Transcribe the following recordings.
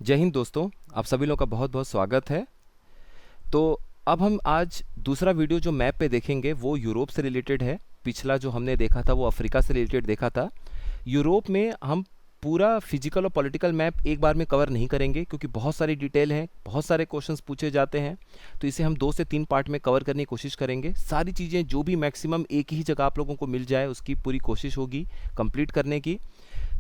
जय हिंद दोस्तों, आप सभी लोगों का बहुत बहुत स्वागत है। तो अब हम आज दूसरा वीडियो जो मैप पे देखेंगे वो यूरोप से रिलेटेड है। पिछला जो हमने देखा था वो अफ्रीका से रिलेटेड देखा था। यूरोप में हम पूरा फिजिकल और पॉलिटिकल मैप एक बार में कवर नहीं करेंगे क्योंकि बहुत सारी डिटेल हैं, बहुत सारे क्वेश्चंस पूछे जाते हैं। तो इसे हम 2 से 3 पार्ट में कवर करने की कोशिश करेंगे। सारी चीज़ें जो भी मैक्सिमम एक ही जगह आप लोगों को मिल जाए उसकी पूरी कोशिश होगी कंप्लीट करने की।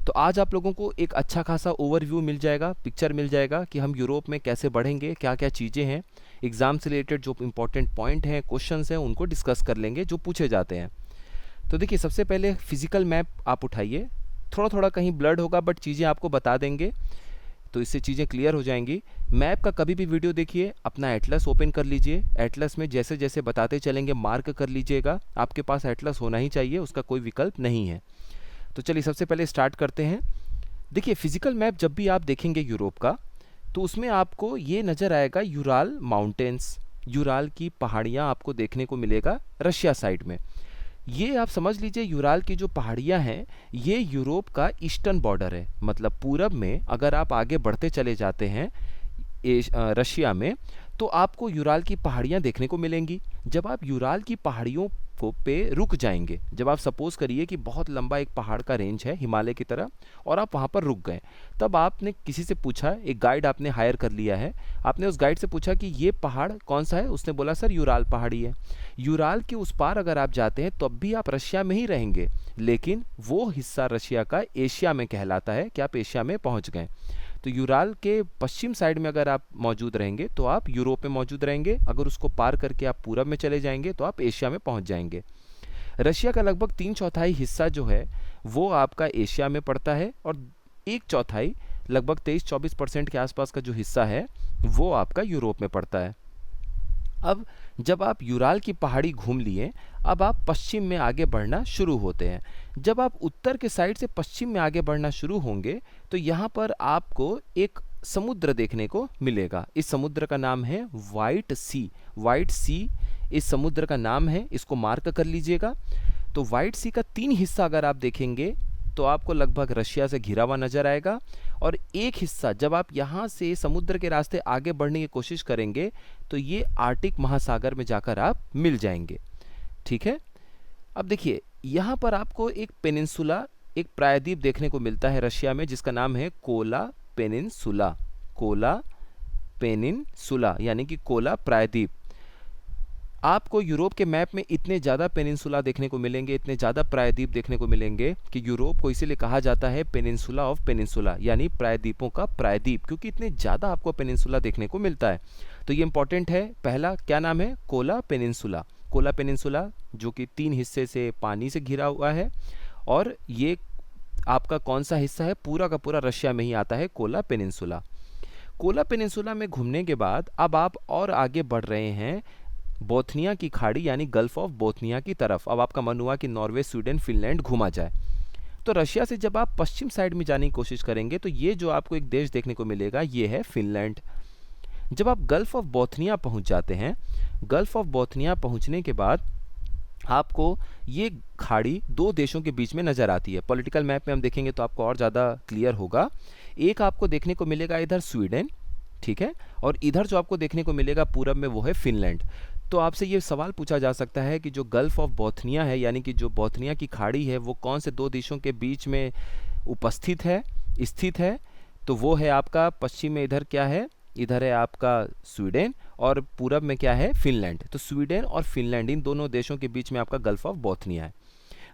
तो आज आप लोगों को एक अच्छा खासा ओवरव्यू मिल जाएगा, पिक्चर मिल जाएगा कि हम यूरोप में कैसे बढ़ेंगे, क्या क्या चीज़ें हैं। एग्ज़ाम से रिलेटेड जो इंपॉर्टेंट पॉइंट हैं, क्वेश्चंस हैं, उनको डिस्कस कर लेंगे जो पूछे जाते हैं। तो देखिए, सबसे पहले फिजिकल मैप आप उठाइए। थोड़ा थोड़ा कहीं ब्लड होगा बट चीज़ें आपको बता देंगे, तो इससे चीज़ें क्लियर हो जाएंगी। मैप का कभी भी वीडियो देखिए, अपना एटलस ओपन कर लीजिए। एटलस में जैसे जैसे बताते चलेंगे मार्क कर लीजिएगा। आपके पास एटलस होना ही चाहिए, उसका कोई विकल्प नहीं है। तो चलिए सबसे पहले स्टार्ट करते हैं। देखिए, फिजिकल मैप जब भी आप देखेंगे यूरोप का, तो उसमें आपको ये नज़र आएगा यूराल माउंटेन्स, यूराल की पहाड़ियाँ आपको देखने को मिलेगा रशिया साइड में। ये आप समझ लीजिए, यूराल की जो पहाड़ियाँ हैं ये यूरोप का ईस्टर्न बॉर्डर है। मतलब पूरब में अगर आप आगे बढ़ते चले जाते हैं रशिया में, तो आपको यूराल की पहाड़ियाँ देखने को मिलेंगी। जब आप यूराल की पहाड़ियों को पे रुक जाएंगे, जब आप सपोज करिए कि बहुत लंबा एक पहाड़ का रेंज है हिमालय की तरह और आप वहाँ पर रुक गए, तब आपने किसी से पूछा, एक गाइड आपने हायर कर लिया है, आपने उस गाइड से पूछा कि ये पहाड़ कौन सा है। उसने बोला सर यूराल पहाड़ी है। यूराल के उस पार अगर आप जाते हैं तब भी आप रशिया में ही रहेंगे, लेकिन वो हिस्सा रशिया का एशिया में कहलाता है कि आप एशिया में पहुँच गए। तो यूराल के पश्चिम साइड में अगर आप मौजूद रहेंगे तो आप यूरोप में मौजूद रहेंगे। अगर उसको पार करके आप पूरब में चले जाएंगे तो आप एशिया में पहुंच जाएंगे। रशिया का लगभग 3/4 हिस्सा जो है वो आपका एशिया में पड़ता है और 1/4 लगभग 23-24% के आसपास का जो हिस्सा है वो आपका यूरोप में पड़ता है। अब जब आप यूराल की पहाड़ी घूम लिए, अब आप पश्चिम में आगे बढ़ना शुरू होते हैं। जब आप उत्तर के साइड से पश्चिम में आगे बढ़ना शुरू होंगे तो यहाँ पर आपको एक समुद्र देखने को मिलेगा। इस समुद्र का नाम है वाइट सी। वाइट सी इस समुद्र का नाम है, इसको मार्क कर लीजिएगा। तो वाइट सी का 3 हिस्सा अगर आप देखेंगे तो आपको लगभग रशिया से घिरा हुआ नजर आएगा, और एक हिस्सा जब आप यहाँ से समुद्र के रास्ते आगे बढ़ने की कोशिश करेंगे तो ये आर्टिक महासागर में जाकर आप मिल जाएंगे। ठीक है। अब देखिए, यहाँ पर आपको एक पेनिनसुला, एक प्रायद्वीप देखने को मिलता है रशिया में, जिसका नाम है कोला पेनिनसुला। कोला पेनिनसुला यानी कि कोला प्रायद्वीप। आपको यूरोप के मैप में इतने ज़्यादा पेनिनसुला देखने को मिलेंगे, इतने ज़्यादा प्रायद्वीप देखने को मिलेंगे कि यूरोप को इसीलिए कहा जाता है पेनिनसुला ऑफ पेनिनसुला, यानी प्रायद्वीपों का प्रायद्वीप, क्योंकि इतने ज़्यादा आपको पेनिनसुला देखने को मिलता है। तो ये इंपॉर्टेंट है। पहला क्या नाम है? Kola peninsula. कोला पेनिनसुला जो कि 3 हिस्से से पानी से घिरा हुआ है, और ये आपका कौन सा हिस्सा है? पूरा का पूरा रशिया में ही आता है कोला पेनिनसुला। कोला पेनिनसुला में घूमने के बाद अब आप और आगे बढ़ रहे हैं बोथनिया की खाड़ी यानी गल्फ ऑफ बोथनिया की तरफ। अब आपका मन हुआ कि नॉर्वे, स्वीडन, फिनलैंड घूमा जाए। तो रशिया से जब आप पश्चिम साइड में जाने की कोशिश करेंगे तो ये जो आपको एक देश देखने को मिलेगा ये है फिनलैंड। जब आप गल्फ ऑफ बोथनिया पहुंच जाते हैं, गल्फ ऑफ बोथनिया पहुंचने के बाद आपको ये खाड़ी 2 देशों के बीच में नज़र आती है। पॉलिटिकल मैप में हम देखेंगे तो आपको और ज़्यादा क्लियर होगा। एक आपको देखने को मिलेगा इधर स्वीडन, ठीक है, और इधर जो आपको देखने को मिलेगा पूरब में वो है फिनलैंड। तो आपसे ये सवाल पूछा जा सकता है कि जो गल्फ ऑफ बोथनिया है यानी कि जो बोथनिया की खाड़ी है वो कौन से 2 देशों के बीच में उपस्थित है, स्थित है? तो वो है आपका पश्चिम में, इधर क्या है? इधर है आपका स्वीडन, और पूरब में क्या है? फिनलैंड। तो स्वीडन और फिनलैंड, इन दोनों देशों के बीच में आपका गल्फ ऑफ बोथनिया है।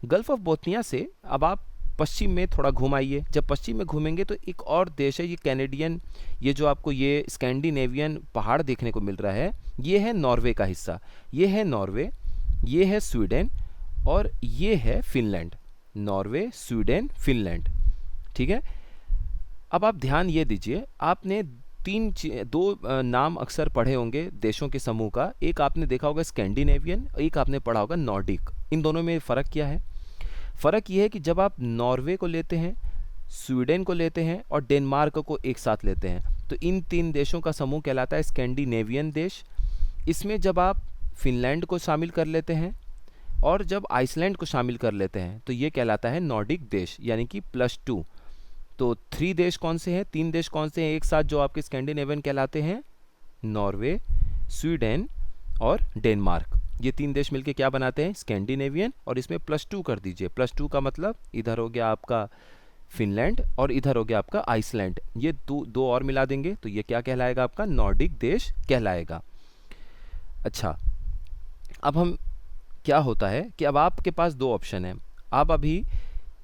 गल्फ ऑफ बोथनिया से अब आप पश्चिम में थोड़ा घुमाइए। जब पश्चिम में घूमेंगे तो एक और देश है, ये कैनेडियन, ये जो आपको ये स्कैंडिनेवियन पहाड़ देखने को मिल रहा है, ये है नॉर्वे का हिस्सा। ये है नॉर्वे, ये है स्वीडन, और ये है फिनलैंड। Norway, Sweden, Finland. ठीक है। अब आप ध्यान ये दीजिए, आपने 2 नाम अक्सर पढ़े होंगे देशों के समूह का। एक आपने देखा होगा स्कैंडिनेवियन, एक आपने पढ़ा होगा नॉर्डिक। इन दोनों में फ़र्क क्या है? फ़र्क ये है कि जब आप नॉर्वे को लेते हैं, स्वीडन को लेते हैं और डेनमार्क को एक साथ लेते हैं तो इन 3 देशों का समूह कहलाता है स्कैंडिनेवियन देश। इसमें जब आप फिनलैंड को शामिल कर लेते हैं और जब आइसलैंड को शामिल कर लेते हैं तो ये कहलाता है नॉर्डिक देश, यानी कि +2। तो 3 देश कौन से हैं, 3 देश कौन से हैं एक साथ जो आपके स्कैंडिनेवियन कहलाते हैं? नॉर्वे, स्वीडन और डेनमार्क। ये 3 देश मिलके क्या बनाते हैं? स्कैंडिनेवियन। और इसमें +2 कर दीजिए। +2 का मतलब इधर हो गया आपका फिनलैंड और इधर हो गया आपका आइसलैंड। ये दो और मिला देंगे तो ये क्या कहलाएगा? आपका नॉर्डिक देश कहलाएगा। अच्छा, अब हम क्या होता है कि अब आपके पास 2 ऑप्शन है। आप अभी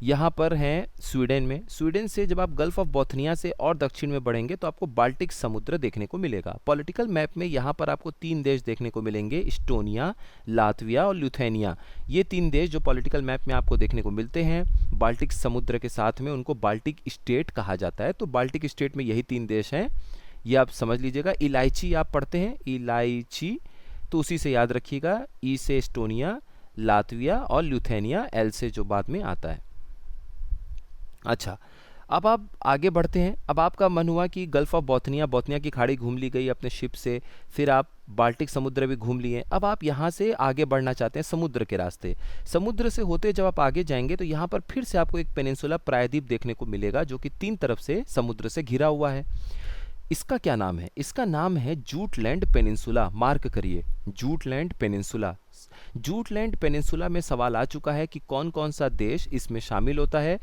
यहाँ पर हैं स्वीडन में। स्वीडन से जब आप गल्फ ऑफ बोथनिया से और दक्षिण में बढ़ेंगे तो आपको बाल्टिक समुद्र देखने को मिलेगा। पॉलिटिकल मैप में यहाँ पर आपको 3 देश देखने को मिलेंगे, इस्टोनिया, लातविया और ल्यूथेनिया। ये 3 देश जो पॉलिटिकल मैप में आपको देखने को मिलते हैं बाल्टिक समुद्र के साथ में, उनको बाल्टिक स्टेट कहा जाता है। तो बाल्टिक स्टेट में यही 3 देश हैं, ये आप समझ लीजिएगा। इलायची आप पढ़ते हैं, इलायची, तो उसी से याद रखिएगा। ई से एस्टोनिया, लातविया और ल्यूथेनिया, एल से जो बाद में आता है। अच्छा, अब आप आगे बढ़ते हैं। अब आपका मन हुआ कि गल्फ ऑफ बोथनिया, बोथनिया की खाड़ी घूम ली गई अपने शिप से, फिर आप बाल्टिक समुद्र भी घूम लिए। अब आप यहाँ से आगे बढ़ना चाहते हैं समुद्र के रास्ते। समुद्र से होते जब आप आगे जाएंगे तो यहाँ पर फिर से आपको एक पेनिनसुला, प्रायद्वीप देखने को मिलेगा जो कि 3 तरफ से समुद्र से घिरा हुआ है। इसका क्या नाम है? इसका नाम है जूटलैंड पेनिनसुला। मार्क करिए, जूटलैंड पेनिनसुला। जूटलैंड पेनिनसुला में सवाल आ चुका है कि कौन कौन सा देश इसमें शामिल होता है।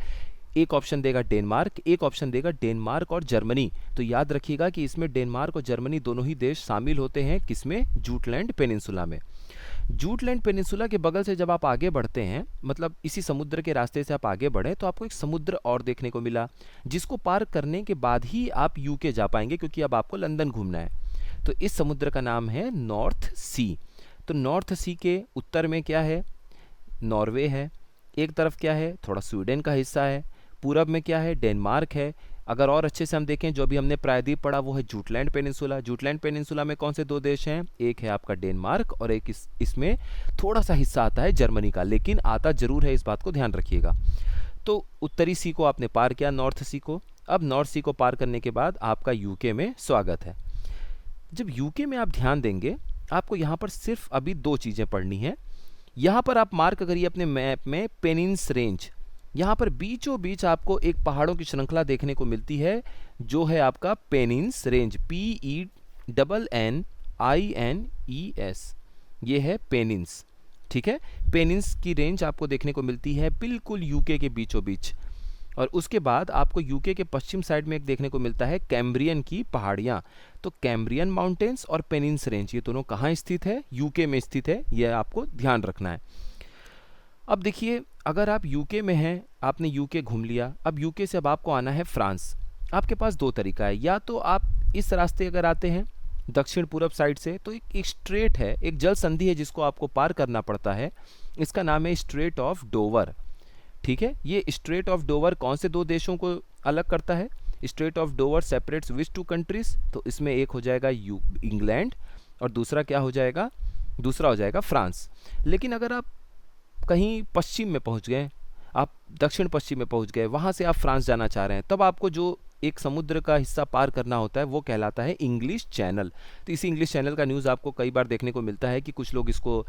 एक ऑप्शन देगा डेनमार्क, एक ऑप्शन देगा डेनमार्क और जर्मनी। तो याद रखिएगा कि इसमें डेनमार्क और जर्मनी दोनों ही देश शामिल होते हैं किसमें? जूटलैंड पेनिनसुला में। जूटलैंड पेनिनसुला के बगल से जब आप आगे बढ़ते हैं, मतलब इसी समुद्र के रास्ते से आप आगे बढ़े, तो आपको एक समुद्र और देखने को मिला जिसको पार करने के बाद ही आप यूके जा पाएंगे, क्योंकि अब आपको लंदन घूमना है। तो इस समुद्र का नाम है नॉर्थ सी। तो नॉर्थ सी के उत्तर में क्या है? नॉर्वे है। एक तरफ क्या है? थोड़ा स्वीडन का हिस्सा है। पूरब में क्या है? डेनमार्क है। अगर और अच्छे से हम देखें, जो अभी हमने प्रायद्वीप पढ़ा वो है जूटलैंड पेनिनसुला। जूटलैंड पेनिनसुला में कौन से 2 देश हैं? एक है आपका डेनमार्क और एक इसमें थोड़ा सा हिस्सा आता है जर्मनी का, लेकिन आता जरूर है, इस बात को ध्यान रखिएगा। तो उत्तरी सी को आपने पार किया, नॉर्थ सी को। अब नॉर्थ सी को पार करने के बाद आपका यूके में स्वागत है। जब यूके में आप ध्यान देंगे, आपको यहाँ पर सिर्फ अभी 2 चीज़ें पढ़नी है। यहाँ पर आप मार्क करिए अपने मैप में पेनिन्स रेंज। यहाँ पर बीचों बीच आपको एक पहाड़ों की श्रृंखला देखने को मिलती है जो है आपका पेनिन्स रेंज, PENNINES। ये है पेनिन्स, ठीक है। पेनिन्स की रेंज आपको देखने को मिलती है बिल्कुल यूके के बीचों बीच। और उसके बाद आपको यूके के पश्चिम साइड में एक देखने को मिलता है कैम्ब्रियन की पहाड़ियाँ। तो कैम्ब्रियन माउंटेन्स और पेनिन्स रेंज ये दोनों कहाँ स्थित है? यूके में स्थित है, यह आपको ध्यान रखना है। अब देखिए, अगर आप यूके में हैं, आपने यूके घूम लिया, अब यूके से अब आपको आना है फ्रांस। आपके पास 2 तरीका है, या तो आप इस रास्ते अगर आते हैं दक्षिण पूरब साइड से, तो एक स्ट्रेट है, एक जल संधि है जिसको आपको पार करना पड़ता है। इसका नाम है स्ट्रेट ऑफ डोवर, ठीक है। ये स्ट्रेट ऑफ डोवर कौन से 2 देशों को अलग करता है? Straight of Dover separates which 2 countries? तो इसमें एक हो जाएगा इंग्लैंड और दूसरा क्या हो जाएगा? दूसरा हो जाएगा फ्रांस। लेकिन अगर आप कहीं पश्चिम में पहुंच गए, आप दक्षिण पश्चिम में पहुंच गए, वहां से आप फ्रांस जाना चाह रहे हैं, तब आपको जो एक समुद्र का हिस्सा पार करना होता है वो कहलाता है इंग्लिश चैनल। तो इसी इंग्लिश चैनल का न्यूज़ आपको कई बार देखने को मिलता है कि कुछ लोग इसको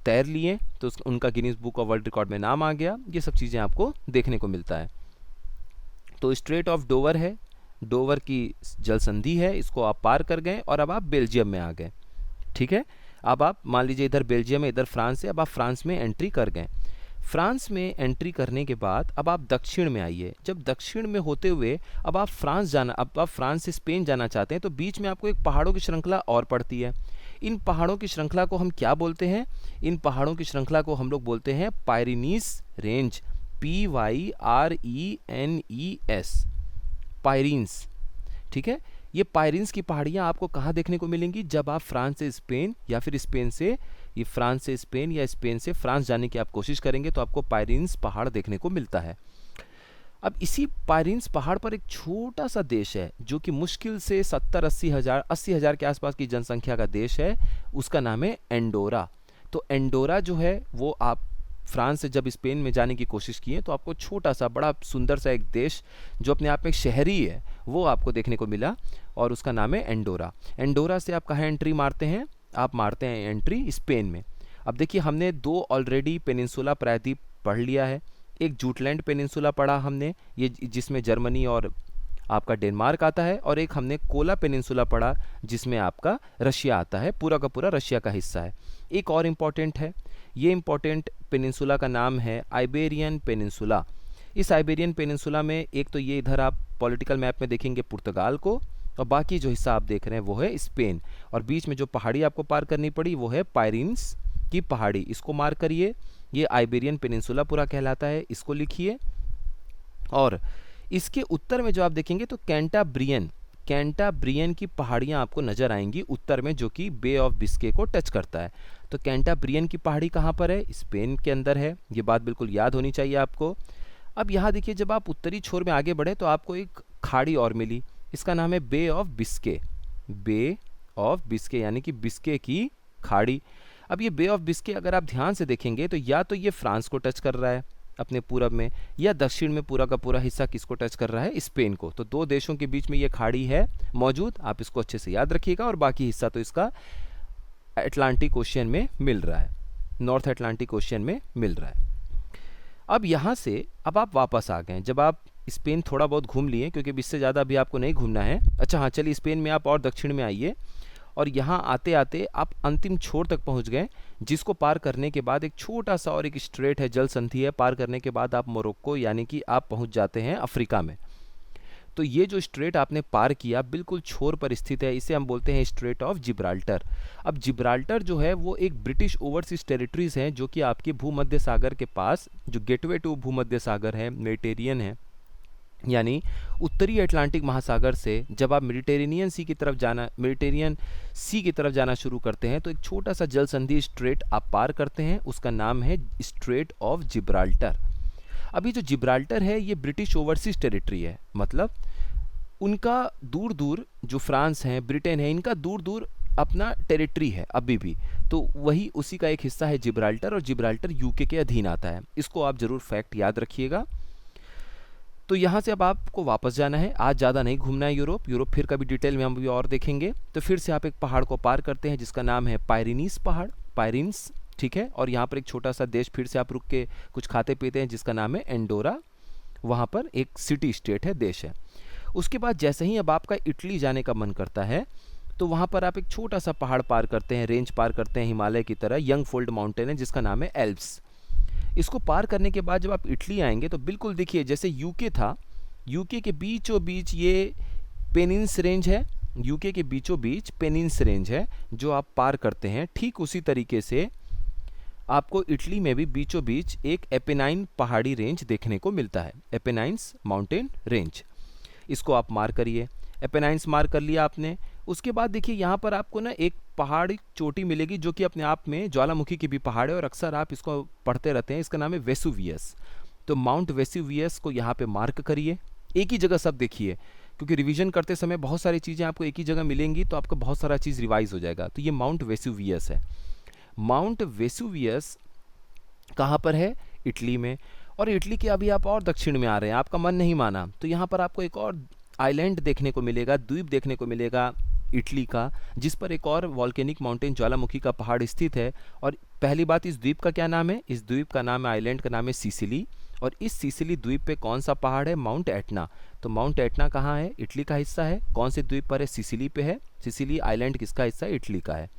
तैर लिए तो उनका Guinness book of world record में नाम आ गया। ये सब चीज़ें आपको देखने को मिलता है। तो स्ट्रेट ऑफ डोवर है, डोवर की जल संधि है, इसको आप पार कर गए और अब आप बेल्जियम में आ गए, ठीक है। अब आप मान लीजिए इधर बेल्जियम है, इधर फ्रांस है, अब आप फ्रांस में एंट्री कर गए। फ्रांस में एंट्री करने के बाद अब आप दक्षिण में आइए। जब दक्षिण में होते हुए अब आप फ्रांस से स्पेन जाना चाहते हैं, तो बीच में आपको एक पहाड़ों की श्रृंखला और पड़ती है। इन पहाड़ों की श्रृंखला को हम क्या बोलते हैं? इन पहाड़ों की श्रृंखला को हम लोग बोलते हैं पायरीनीस रेंज, PYRENES, पायरीन्स, ठीक है। ये पायरीन्स की पहाड़ियाँ आपको कहाँ देखने को मिलेंगी? जब आप फ्रांस से स्पेन या फिर स्पेन से फ्रांस से स्पेन या स्पेन से फ्रांस जाने की आप कोशिश करेंगे तो आपको पायरीन्स पहाड़ देखने को मिलता है। अब इसी पायरीन्स पहाड़ पर एक छोटा सा देश है जो कि मुश्किल से 80 हज़ार के आसपास की जनसंख्या का देश है, उसका नाम है एंडोरा। तो एंडोरा जो है वो आप फ्रांस से जब स्पेन में जाने की कोशिश किए तो आपको छोटा सा बड़ा सुंदर सा एक देश जो अपने आप में शहरी है वो आपको देखने को मिला और उसका नाम है एंडोरा। एंडोरा से आप कहाँ एंट्री मारते हैं? आप मारते हैं एंट्री स्पेन में। अब देखिए, हमने 2 ऑलरेडी पेनिनसुला प्रायद्वीप पढ़ लिया है, एक जूटलैंड पेनिनसुला पढ़ा हमने, ये जिसमें जर्मनी और आपका डेनमार्क आता है, और एक हमने कोला पेनिनसुला पढ़ा जिसमें आपका रशिया आता है, पूरा का पूरा रशिया का हिस्सा है। एक और इम्पॉर्टेंट है, ये इम्पॉर्टेंट पेनिनसुला का नाम है आइबेरियन पेनिनसुला। इस आइबेरियन पेनिनसुला में एक तो ये इधर आप पॉलिटिकल मैप में देखेंगे पुर्तगाल को, और बाकी जो हिस्सा आप देख रहे हैं वो है स्पेन, और बीच में जो पहाड़ी आपको पार करनी पड़ी वो है पायरिन्स की पहाड़ी, इसको मार्क करिए। ये आइबेरियन पेनिनसुला पूरा कहलाता है, इसको लिखिए। और इसके उत्तर में जो आप देखेंगे तो कैंटाब्रियन की पहाड़ियाँ आपको नजर आएंगी उत्तर में, जो कि बे ऑफ बिस्के को टच करता है। तो कैंटाब्रियन की पहाड़ी कहाँ पर है? स्पेन के अंदर है, ये बात बिल्कुल याद होनी चाहिए आपको। अब यहाँ देखिए, जब आप उत्तरी छोर में आगे बढ़े तो आपको एक खाड़ी और मिली, इसका नाम है bay of Biscay. Bay of Biscay यानी कि बिस्के की खाड़ी। अब ये बे ऑफ बिस्के अगर आप ध्यान से देखेंगे तो या तो ये फ्रांस को टच कर रहा है अपने पूरब में, या दक्षिण में पूरा का पूरा हिस्सा किसको टच कर रहा है? स्पेन को। तो दो देशों के बीच में ये खाड़ी है मौजूद, आप इसको अच्छे से याद रखिएगा। और बाकी हिस्सा तो इसका अटलांटिक ओशियन में मिल रहा है, नॉर्थ अटलांटिक ओशियन में मिल रहा है। अब यहाँ से अब आप वापस आ गए, जब आप स्पेन थोड़ा बहुत घूम लिए, क्योंकि इससे ज़्यादा अभी आपको नहीं घूमना है। अच्छा हाँ, चलिए स्पेन में आप और दक्षिण में आइए, और यहाँ आते आते आप अंतिम छोर तक पहुँच गए, जिसको पार करने के बाद एक छोटा सा और एक स्ट्रेट है, जल संधि है, पार करने के बाद आप मोरक्को यानी कि आप पहुँच जाते हैं अफ्रीका में। तो ये जो स्ट्रेट आपने पार किया बिल्कुल छोर पर स्थित है, इसे हम बोलते हैं स्ट्रेट ऑफ जिब्राल्टर। अब जिब्राल्टर जो है वो एक ब्रिटिश ओवरसीज टेरिटरीज हैं, जो कि आपके भूमध्य सागर के पास, जो गेटवे टू भूमध्य सागर है, मेडिटेरियन है, यानी उत्तरी अटलांटिक महासागर से जब आप मेडिटेरेनियन सी की तरफ जाना शुरू करते हैं तो एक छोटा सा जल संधि स्ट्रेट आप पार करते हैं, उसका नाम है स्ट्रेट ऑफ जिब्राल्टर। अभी जो जिब्राल्टर है ये ब्रिटिश ओवरसीज टेरिटरी है, मतलब उनका दूर दूर, जो फ्रांस है, ब्रिटेन है, इनका दूर दूर अपना टेरिटरी है अभी भी, तो वही उसी का एक हिस्सा है जिब्राल्टर, और जिब्राल्टर यूके के अधीन आता है। इसको आप जरूर फैक्ट याद रखिएगा। तो यहाँ से अब आपको वापस जाना है, आज ज़्यादा नहीं घूमना है यूरोप फिर कभी डिटेल में हम भी और देखेंगे। तो फिर से आप एक पहाड़ को पार करते हैं जिसका नाम है पायरिनीस पहाड़, पायरिन्स, ठीक है। और यहाँ पर एक छोटा सा देश फिर से आप रुक के कुछ खाते पीते हैं जिसका नाम है एंडोरा, वहाँ पर एक सिटी स्टेट है, देश है। उसके बाद जैसे ही अब आपका इटली जाने का मन करता है तो वहाँ पर आप एक छोटा सा पहाड़ पार करते हैं, रेंज पार करते हैं हिमालय की तरह, यंग फोल्ड माउंटेन है जिसका नाम है एल्प्स। इसको पार करने के बाद जब आप इटली आएंगे तो बिल्कुल देखिए जैसे यूके था, यूके के बीचों बीच ये पेनिन्स रेंज है, यूके के बीचों बीच पेनिन्स रेंज है जो आप पार करते हैं। ठीक उसी तरीके से आपको इटली में भी बीचों बीच एक एपेनाइन पहाड़ी रेंज देखने को मिलता है, एपेनाइंस माउंटेन रेंज। इसको आप मार करिए, एपेनाइंस मार कर लिया आपने। उसके बाद देखिए यहाँ पर आपको ना एक पहाड़ी चोटी मिलेगी जो कि अपने आप में ज्वालामुखी की भी पहाड़ है, और अक्सर आप इसको पढ़ते रहते हैं, इसका नाम है वेसुवियस। तो माउंट वेसुवियस को यहाँ पे मार्क करिए, एक ही जगह सब देखिए, क्योंकि रिवीजन करते समय बहुत सारी चीज़ें आपको एक ही जगह मिलेंगी तो आपका बहुत सारा चीज़ रिवाइज हो जाएगा। तो ये माउंट वेसुवियस है। माउंट वेसुवियस कहाँ पर है? इटली में। और इटली के अभी आप और दक्षिण में आ रहे हैं, आपका मन नहीं माना तो यहाँ पर आपको एक और आइलैंड देखने को मिलेगा, द्वीप देखने को मिलेगा इटली का, जिस पर एक और वॉल्केनिक माउंटेन ज्वालामुखी का पहाड़ स्थित है। और पहली बात, इस द्वीप का क्या नाम है? इस द्वीप का नाम है, आइलैंड का नाम है सिसिली। और इस सिसिली द्वीप पे कौन सा पहाड़ है? Mount Etna. तो माउंट एटना कहाँ है? इटली का हिस्सा है। कौन से द्वीप पर है? सिसिली पे है। सिसिली आइलैंड किसका हिस्सा है? इटली का है।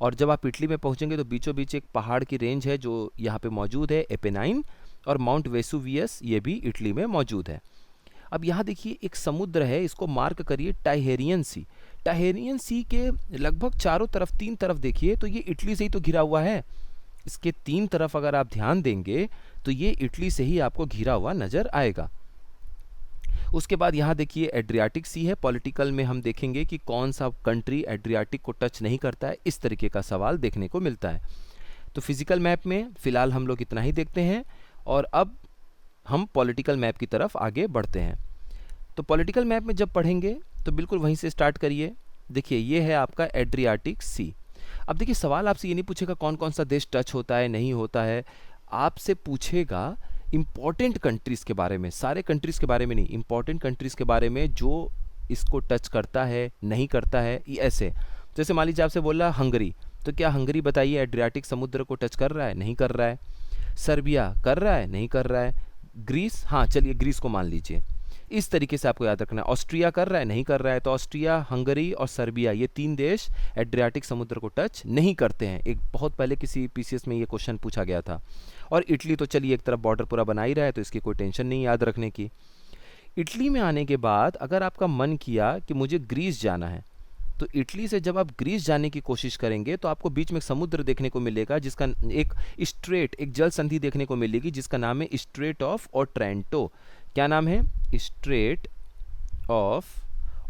और जब आप इटली में पहुंचेंगे तो बीचों बीच एक पहाड़ की रेंज है जो यहाँ पे मौजूद है, एपेनाइन, और माउंट वेसुवियस ये भी इटली में मौजूद है। अब यहाँ देखिए एक समुद्र है, इसको मार्क करिए, टाइहेरियन सी। टाइहेरियन सी के लगभग चारों तरफ, तीन तरफ देखिए तो ये इटली से ही तो घिरा हुआ है। इसके तीन तरफ अगर आप ध्यान देंगे तो ये इटली से ही आपको घिरा हुआ नजर आएगा। उसके बाद यहाँ देखिए एड्रियाटिक सी है। पॉलिटिकल में हम देखेंगे कि कौन सा कंट्री एड्रियाटिक को टच नहीं करता है, इस तरीके का सवाल देखने को मिलता है। तो फिजिकल मैप में फिलहाल हम लोग इतना ही देखते हैं, और अब हम पॉलिटिकल मैप की तरफ आगे बढ़ते हैं। तो पॉलिटिकल मैप में जब पढ़ेंगे तो बिल्कुल वहीं से स्टार्ट करिए। देखिए ये है आपका एड्रियाटिक सी। अब देखिए सवाल आपसे ये नहीं पूछेगा कौन कौन सा देश टच होता है नहीं होता है, आपसे पूछेगा इंपॉर्टेंट कंट्रीज़ के बारे में, सारे कंट्रीज़ के बारे में नहीं, इंपॉर्टेंट कंट्रीज़ के बारे में जो इसको टच करता है नहीं करता है। ये ऐसे, जैसे मान लीजिए आपसे बोल रहा हंगरी, तो क्या हंगरी बताइए एड्रियाटिक समुद्र को टच कर रहा है? नहीं कर रहा है। सर्बिया कर रहा है, नहीं कर रहा है। ग्रीस, हाँ चलिए ग्रीस को मान लीजिए। इस तरीके से आपको याद रखना है। ऑस्ट्रिया कर रहा है, नहीं कर रहा है। तो ऑस्ट्रिया, हंगरी और सर्बिया, ये 3 देश एड्रियाटिक समुद्र को टच नहीं करते हैं। एक बहुत पहले किसी पीसीएस में ये क्वेश्चन पूछा गया था। और इटली तो चलिए एक तरफ बॉर्डर पूरा बना ही रहा है, तो इसकी कोई टेंशन नहीं याद रखने की। इटली में आने के बाद अगर आपका मन किया कि मुझे ग्रीस जाना है, तो इटली से जब आप ग्रीस जाने की कोशिश करेंगे तो आपको बीच में एक समुद्र देखने को मिलेगा, जिसका एक स्ट्रेट, एक जल संधि देखने को मिलेगी, जिसका नाम है स्ट्रेट ऑफ ओट्रेंटो। क्या नाम है? Straight of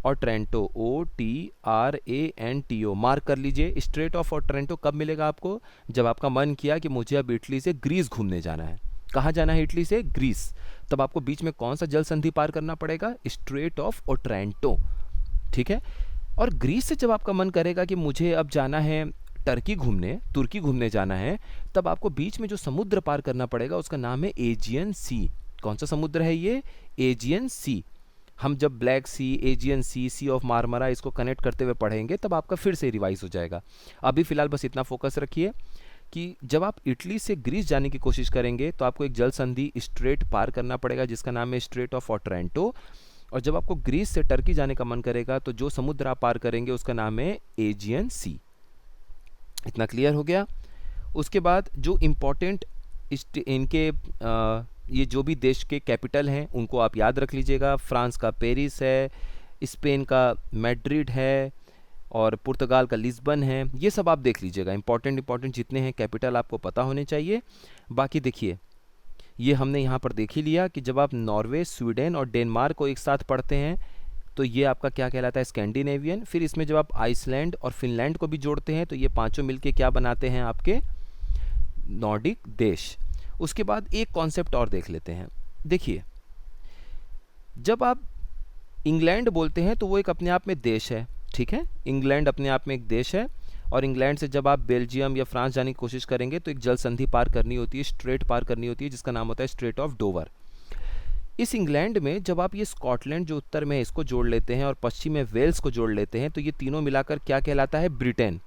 Otranto, OTRANTO। Mark कर लीजिए। स्ट्रेट ऑफ ओट्रेंटो कब मिलेगा आपको? जब आपका मन किया कि मुझे अब इटली से ग्रीस घूमने जाना है। कहाँ जाना है इटली से? ग्रीस। तब आपको बीच में कौन सा जल संधि पार करना पड़ेगा? Straight of Otranto. ठीक है। और ग्रीस से जब आपका मन करेगा कि मुझे अब जाना है तुर्की घूमने जाना है, तब आपको बीच में जो समुद्र पार करना पड़ेगा उसका नाम है एजियन सी। कौन सा समुद्र है ये? Aegean Sea. हम जब Black Sea, Aegean Sea, Sea of Marmara इसको कनेक्ट करते हुए पढ़ेंगे तब आपका फिर से रिवाइज हो जाएगा। अभी फिलहाल बस इतना फोकस रखिए कि जब आप इटली से ग्रीस जाने की कोशिश करेंगे तो आपको एक जल संधि स्ट्रेट पार करना पड़ेगा, जिसका नाम है स्ट्रेट ऑफ ओट्रेंटो। और जब आपको ग्रीस से टर्की जाने का मन करेगा तो जो समुद्र आप पार करेंगे उसका नाम है एजियन सी। इतना क्लियर हो गया? उसके बाद जो इम्पोर्टेंट इनके ये जो भी देश के कैपिटल हैं उनको आप याद रख लीजिएगा। फ्रांस का पेरिस है, स्पेन का मैड्रिड है, और पुर्तगाल का लिस्बन है। ये सब आप देख लीजिएगा। इंपॉर्टेंट जितने हैं कैपिटल आपको पता होने चाहिए। बाकी देखिए, ये हमने यहाँ पर देख ही लिया कि जब आप नॉर्वे, स्वीडन और डेनमार्क को एक साथ पढ़ते हैं तो ये आपका क्या कहलाता है? स्कैंडिनेवियन। फिर इसमें जब आप आइसलैंड और फिनलैंड को भी जोड़ते हैं तो ये पांचों मिलके क्या बनाते हैं? आपके नॉर्डिक देश। उसके बाद एक कॉन्सेप्ट और देख लेते हैं। देखिए, जब आप इंग्लैंड बोलते हैं तो वो एक अपने आप में देश है। ठीक है, इंग्लैंड अपने आप में एक देश है। और इंग्लैंड से जब आप बेल्जियम या फ्रांस जाने की कोशिश करेंगे तो एक जल संधि पार करनी होती है, स्ट्रेट पार करनी होती है, जिसका नाम होता है स्ट्रेट ऑफ डोवर। इस इंग्लैंड में जब आप ये स्कॉटलैंड जो उत्तर में है इसको जोड़ लेते हैं और पश्चिम में वेल्स को जोड़ लेते हैं तो ये तीनों मिलाकर क्या कहलाता है? ब्रिटेन।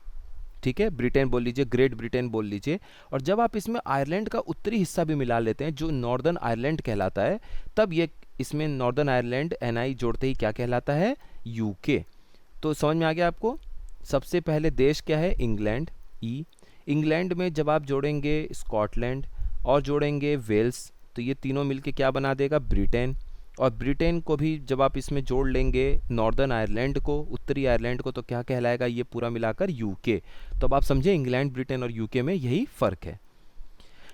ठीक है, ब्रिटेन बोल लीजिए, ग्रेट ब्रिटेन बोल लीजिए। और जब आप इसमें आयरलैंड का उत्तरी हिस्सा भी मिला लेते हैं जो नॉर्दर्न आयरलैंड कहलाता है, तब ये इसमें नॉर्दर्न आयरलैंड NI जोड़ते ही क्या कहलाता है? UK। तो समझ में आ गया आपको? सबसे पहले देश क्या है? England, E। इंग्लैंड में जब आप जोड़ेंगे स्कॉटलैंड और जोड़ेंगे वेल्स तो ये तीनों मिलके क्या बना देगा? ब्रिटेन। और ब्रिटेन को भी जब आप इसमें जोड़ लेंगे नॉर्दर्न आयरलैंड को, उत्तरी आयरलैंड को, तो क्या कहलाएगा? ये पूरा मिलाकर UK। तो अब आप समझे इंग्लैंड, ब्रिटेन और UK में यही फ़र्क है।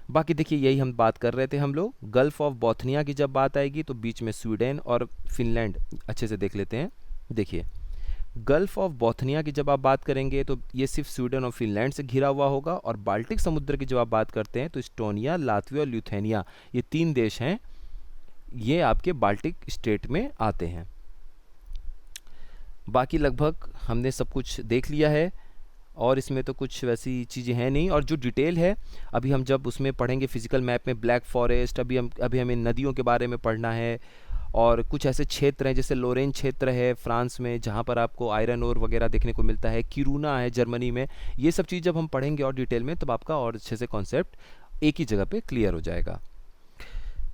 बाकी देखिए, यही हम बात कर रहे थे हम लोग। गल्फ ऑफ बोथनिया की जब बात आएगी तो बीच में स्वीडन और फिनलैंड अच्छे से देख लेते हैं। देखिए, गल्फ ऑफ बोथनिया की जब आप बात करेंगे तो ये सिर्फ स्वीडन और फिनलैंड से घिरा हुआ होगा। और बाल्टिक समुद्र की जब आप बात करते हैं तो इस्टोनिया, लातविया और ल्यूथेनिया, ये 3 देश हैं, ये आपके बाल्टिक स्टेट में आते हैं। बाकी लगभग हमने सब कुछ देख लिया है और इसमें तो कुछ वैसी चीज़ें हैं नहीं। और जो डिटेल है अभी हम जब उसमें पढ़ेंगे फिजिकल मैप में, ब्लैक फॉरेस्ट, अभी हमें नदियों के बारे में पढ़ना है। और कुछ ऐसे क्षेत्र हैं जैसे लोरेन क्षेत्र है फ्रांस में, जहाँ पर आपको आयरन ओर वगैरह देखने को मिलता है। किरूना है जर्मनी में। ये सब चीज़ जब हम पढ़ेंगे और डिटेल में तब आपका और अच्छे से कॉन्सेप्ट एक ही जगह पे क्लियर हो जाएगा।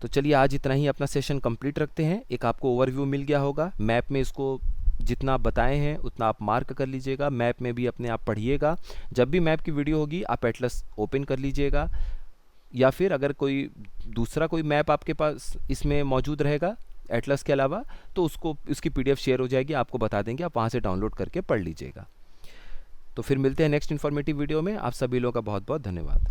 तो चलिए आज इतना ही अपना सेशन कंप्लीट रखते हैं। एक आपको ओवरव्यू मिल गया होगा मैप में। इसको जितना आप बताए हैं उतना आप मार्क कर लीजिएगा। मैप में भी अपने आप पढ़िएगा। जब भी मैप की वीडियो होगी आप एटलस ओपन कर लीजिएगा, या फिर अगर कोई दूसरा कोई मैप आपके पास इसमें मौजूद रहेगा एटलस के अलावा तो उसकी PDF शेयर हो जाएगी, आपको बता देंगे, आप वहाँ से डाउनलोड करके पढ़ लीजिएगा। तो फिर मिलते हैं नेक्स्ट इन्फॉर्मेटिव वीडियो में। आप सभी लोगों का बहुत बहुत धन्यवाद।